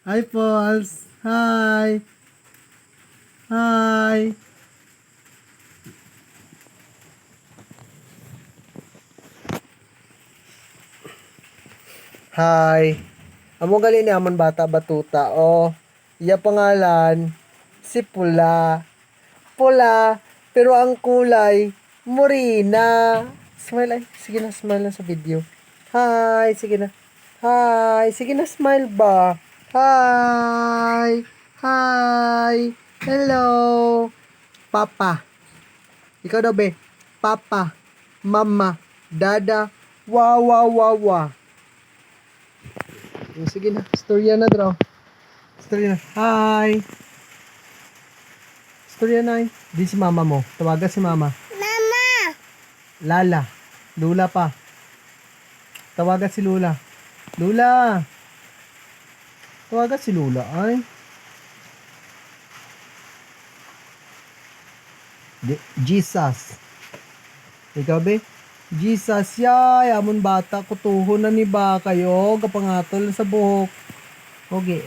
Hi, Pauls. Hi. Hi. Hi. Amo gali ni amon bata batuta. Iya pangalan si Pula. Pula, pero ang kulay morena. Smile ay. Sige na, smile na sa video. Hi, sige na. Hi, sige na, smile ba? Hi. Hi. Hello. Papa. Ikaw daw be. Papa. Mama. Dada. Wa. Sige na, storya na draw. Storya na. Hi. Storya na. Di si mama mo. Tawagan si mama. Mama! Lala. Lula pa. Tawagan si Lula. Lula. Tawagan si Lula. Ay. Jesus. Ikaw be? Jesus yay. Amon bata. Kutuho na ni ba kayo. Kapangatol sa buhok. Okay.